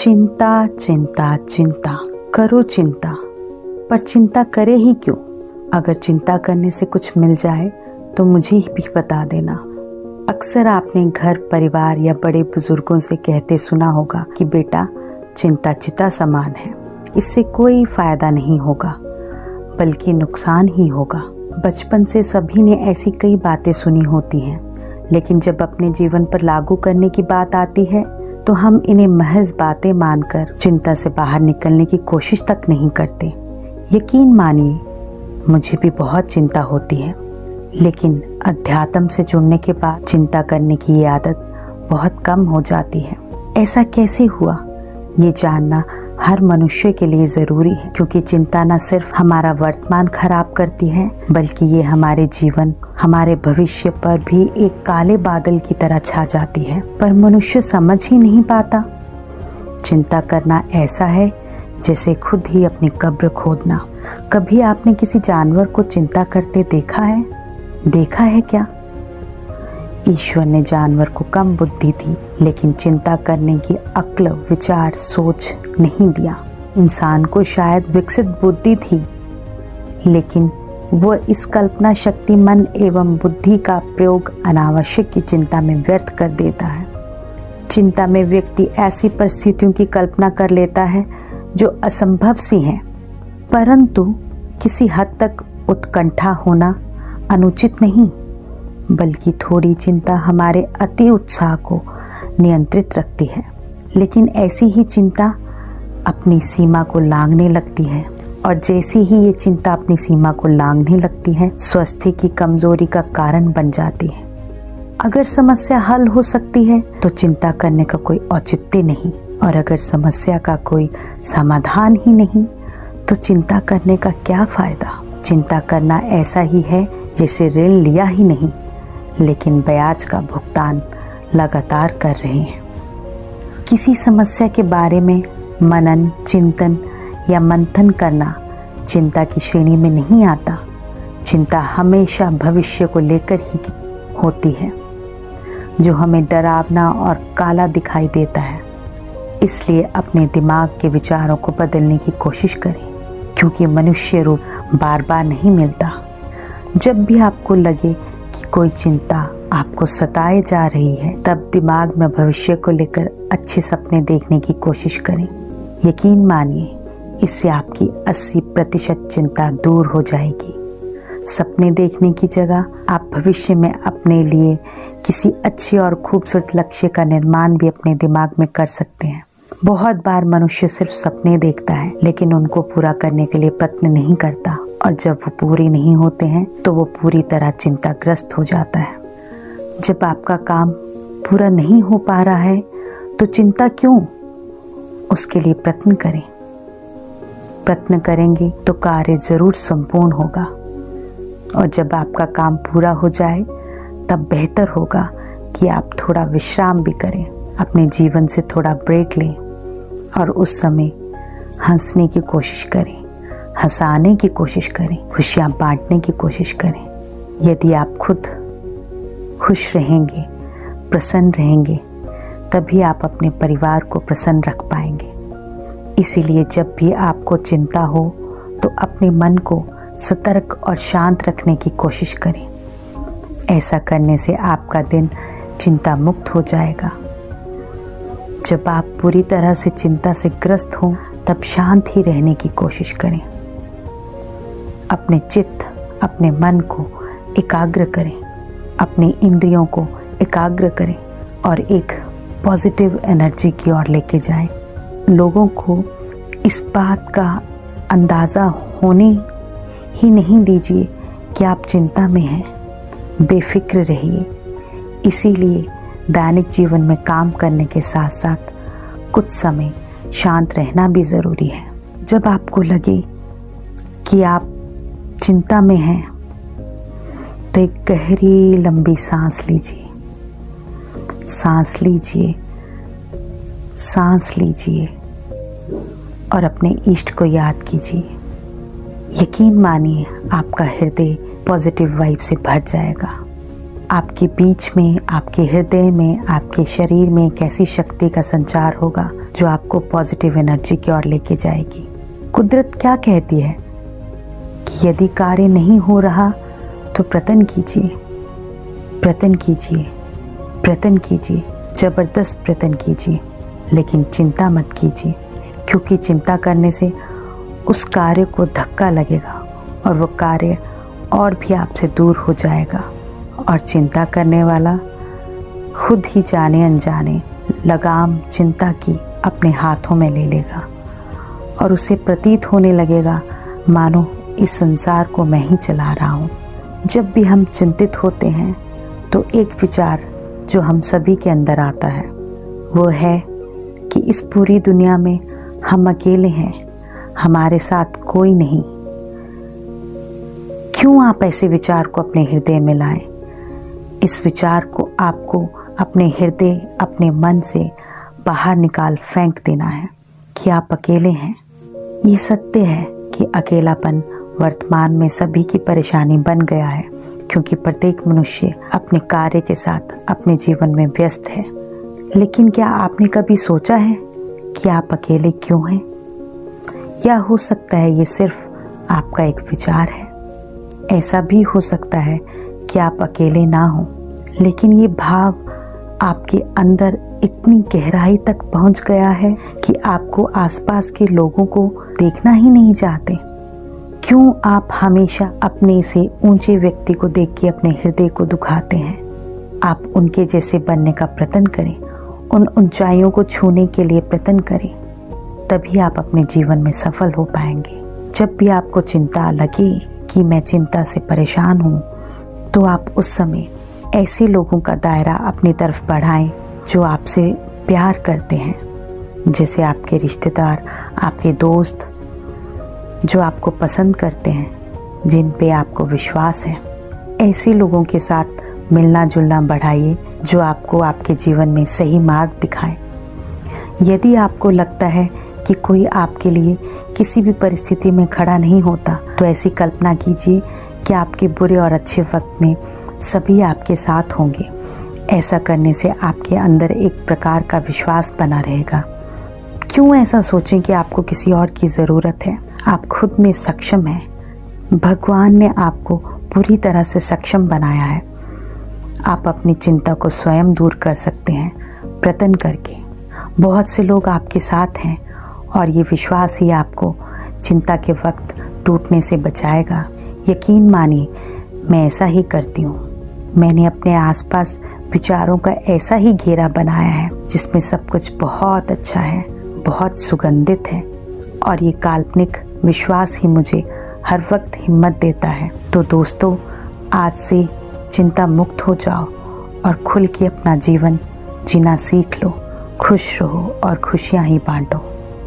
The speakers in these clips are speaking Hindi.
चिंता चिंता चिंता, करो चिंता, पर चिंता करे ही क्यों? अगर चिंता करने से कुछ मिल जाए तो मुझे ही भी बता देना। अक्सर आपने घर परिवार या बड़े बुजुर्गों से कहते सुना होगा कि बेटा चिंता चिता समान है, इससे कोई फायदा नहीं होगा बल्कि नुकसान ही होगा। बचपन से सभी ने ऐसी कई बातें सुनी होती हैं, लेकिन जब अपने जीवन पर लागू करने की बात आती है तो हम इन्हें महज बातें मानकर चिंता से बाहर निकलने की कोशिश तक नहीं करते। यकीन मानिए, मुझे भी बहुत चिंता होती है, लेकिन अध्यात्म से जुड़ने के बाद चिंता करने की ये आदत बहुत कम हो जाती है। ऐसा कैसे हुआ, ये जानना हर मनुष्य के लिए ज़रूरी है, क्योंकि चिंता न सिर्फ हमारा वर्तमान खराब करती है, बल्कि ये हमारे जीवन, हमारे भविष्य पर भी एक काले बादल की तरह छा जाती है। पर मनुष्य समझ ही नहीं पाता। चिंता करना ऐसा है जैसे खुद ही अपनी कब्र खोदना। कभी आपने किसी जानवर को चिंता करते देखा है? देखा है क्या? ईश्वर ने जानवर को कम बुद्धि दी, लेकिन चिंता करने की अक्ल, विचार, सोच नहीं दिया। इंसान को शायद विकसित बुद्धि थी, लेकिन वह इस कल्पना शक्ति, मन एवं बुद्धि का प्रयोग अनावश्यक की चिंता में व्यर्थ कर देता है। चिंता में व्यक्ति ऐसी परिस्थितियों की कल्पना कर लेता है जो असंभव सी हैं, परंतु किसी हद तक उत्कंठा होना अनुचित नहीं, बल्कि थोड़ी चिंता हमारे अति उत्साह को नियंत्रित रखती है। लेकिन ऐसी ही चिंता अपनी सीमा को लांघने लगती है, और जैसे ही ये चिंता अपनी सीमा को लांघने लगती है, स्वास्थ्य की कमजोरी का कारण बन जाती है। अगर समस्या हल हो सकती है तो चिंता करने का कोई औचित्य नहीं, और अगर समस्या का कोई समाधान ही नहीं तो चिंता करने का क्या फायदा? चिंता करना ऐसा ही है जैसे ऋण लिया ही नहीं, लेकिन ब्याज का भुगतान लगातार कर रहे हैं। किसी समस्या के बारे में मनन, चिंतन या मंथन करना चिंता की श्रेणी में नहीं आता। चिंता हमेशा भविष्य को लेकर ही होती है, जो हमें डरावना और काला दिखाई देता है। इसलिए अपने दिमाग के विचारों को बदलने की कोशिश करें, क्योंकि मनुष्य रूप बार बार नहीं मिलता। जब भी आपको लगे कि कोई चिंता आपको सताए जा रही है, तब दिमाग में भविष्य को लेकर अच्छे सपने देखने की कोशिश करें। यकीन मानिए, इससे आपकी 80% चिंता दूर हो जाएगी। सपने देखने की जगह आप भविष्य में अपने लिए किसी अच्छे और खूबसूरत लक्ष्य का निर्माण भी अपने दिमाग में कर सकते हैं। बहुत बार मनुष्य सिर्फ सपने देखता है, लेकिन उनको पूरा करने के लिए प्रयत्न नहीं करता, और जब वो पूरे नहीं होते हैं तो वो पूरी तरह चिंताग्रस्त हो जाता है। जब आपका काम पूरा नहीं हो पा रहा है तो चिंता क्यों? उसके लिए प्रयत्न करें। प्रयत्न करेंगे तो कार्य जरूर संपूर्ण होगा, और जब आपका काम पूरा हो जाए तब बेहतर होगा कि आप थोड़ा विश्राम भी करें, अपने जीवन से थोड़ा ब्रेक लें, और उस समय हंसने की कोशिश करें, हंसाने की कोशिश करें, खुशियाँ बांटने की कोशिश करें। यदि आप खुद खुश रहेंगे, प्रसन्न रहेंगे, तभी आप अपने परिवार को प्रसन्न रख पाएंगे। इसीलिए जब भी आपको चिंता हो तो अपने मन को सतर्क और शांत रखने की कोशिश करें। ऐसा करने से आपका दिन चिंता मुक्त हो जाएगा। जब आप पूरी तरह से चिंता से ग्रस्त हों, तब शांत ही रहने की कोशिश करें। अपने चित्त, अपने मन को एकाग्र करें, अपने इंद्रियों को एकाग्र करें, और एक पॉजिटिव एनर्जी की ओर लेके जाएं। लोगों को इस बात का अंदाज़ा होने ही नहीं दीजिए कि आप चिंता में हैं। बेफिक्र रहिए। इसीलिए दैनिक जीवन में काम करने के साथ साथ कुछ समय शांत रहना भी ज़रूरी है। जब आपको लगे कि आप चिंता में हैं तो एक गहरी लंबी सांस लीजिए। सांस लीजिए, सांस लीजिए, और अपने इष्ट को याद कीजिए। यकीन मानिए, आपका हृदय पॉजिटिव वाइब से भर जाएगा। आपके बीच में, आपके हृदय में, आपके शरीर में एक ऐसी शक्ति का संचार होगा जो आपको पॉजिटिव एनर्जी की ओर लेके जाएगी। कुदरत क्या कहती है कि यदि कार्य नहीं हो रहा तो प्रयत्न कीजिए, प्रयत्न कीजिए, प्रयत्न कीजिए, ज़बरदस्त प्रयत्न कीजिए, लेकिन चिंता मत कीजिए, क्योंकि चिंता करने से उस कार्य को धक्का लगेगा और वो कार्य और भी आपसे दूर हो जाएगा। और चिंता करने वाला खुद ही जाने अनजाने लगाम चिंता की अपने हाथों में ले लेगा और उसे प्रतीत होने लगेगा मानो इस संसार को मैं ही चला रहा हूँ। जब भी हम चिंतित होते हैं तो एक विचार जो हम सभी के अंदर आता है वो है कि इस पूरी दुनिया में हम अकेले हैं, हमारे साथ कोई नहीं। क्यों आप ऐसे विचार को अपने हृदय में लाएं? इस विचार को आपको अपने हृदय, अपने मन से बाहर निकाल फेंक देना है कि आप अकेले हैं। ये सत्य है कि अकेलापन वर्तमान में सभी की परेशानी बन गया है, क्योंकि प्रत्येक मनुष्य अपने कार्य के साथ अपने जीवन में व्यस्त है। लेकिन क्या आपने कभी सोचा है कि आप अकेले क्यों हैं? या हो सकता है ये सिर्फ आपका एक विचार है। ऐसा भी हो सकता है कि आप अकेले ना हो, लेकिन ये भाव आपके अंदर इतनी गहराई तक पहुंच गया है कि आपको आसपास के लोगों को देखना ही नहीं चाहते। क्यों आप हमेशा अपने से ऊंचे व्यक्ति को देख के अपने हृदय को दुखाते हैं? आप उनके जैसे बनने का प्रयत्न करें, उन ऊंचाइयों को छूने के लिए प्रयत्न करें, तभी आप अपने जीवन में सफल हो पाएंगे। जब भी आपको चिंता लगे कि मैं चिंता से परेशान हूँ, तो आप उस समय ऐसे लोगों का दायरा अपनी तरफ बढ़ाएं जो आपसे प्यार करते हैं, जैसे आपके रिश्तेदार, आपके दोस्त जो आपको पसंद करते हैं, जिन पे आपको विश्वास है। ऐसे लोगों के साथ मिलना जुलना बढ़ाइए जो आपको आपके जीवन में सही मार्ग दिखाएं। यदि आपको लगता है कि कोई आपके लिए किसी भी परिस्थिति में खड़ा नहीं होता, तो ऐसी कल्पना कीजिए कि आपके बुरे और अच्छे वक्त में सभी आपके साथ होंगे। ऐसा करने से आपके अंदर एक प्रकार का विश्वास बना रहेगा। क्यों ऐसा सोचें कि आपको किसी और की ज़रूरत है? आप खुद में सक्षम हैं। भगवान ने आपको पूरी तरह से सक्षम बनाया है। आप अपनी चिंता को स्वयं दूर कर सकते हैं प्रयत्न करके। बहुत से लोग आपके साथ हैं और ये विश्वास ही आपको चिंता के वक्त टूटने से बचाएगा। यकीन मानिए, मैं ऐसा ही करती हूँ। मैंने अपने आसपास विचारों का ऐसा ही घेरा बनाया है जिसमें सब कुछ बहुत अच्छा है, बहुत सुगंधित है, और ये काल्पनिक विश्वास ही मुझे हर वक्त हिम्मत देता है। तो दोस्तों, आज से चिंता मुक्त हो जाओ और खुल के अपना जीवन जीना सीख लो। खुश रहो और खुशियाँ ही बांटो।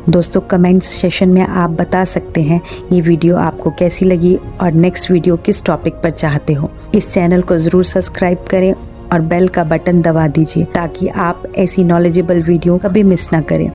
दोस्तों, कमेंट्स सेशन में आप बता सकते हैं ये वीडियो आपको कैसी लगी और नेक्स्ट वीडियो किस टॉपिक पर चाहते हो। इस चैनल को ज़रूर सब्सक्राइब करें और बेल का बटन दबा दीजिए ताकि आप ऐसी नॉलेजेबल वीडियो कभी मिस ना करें।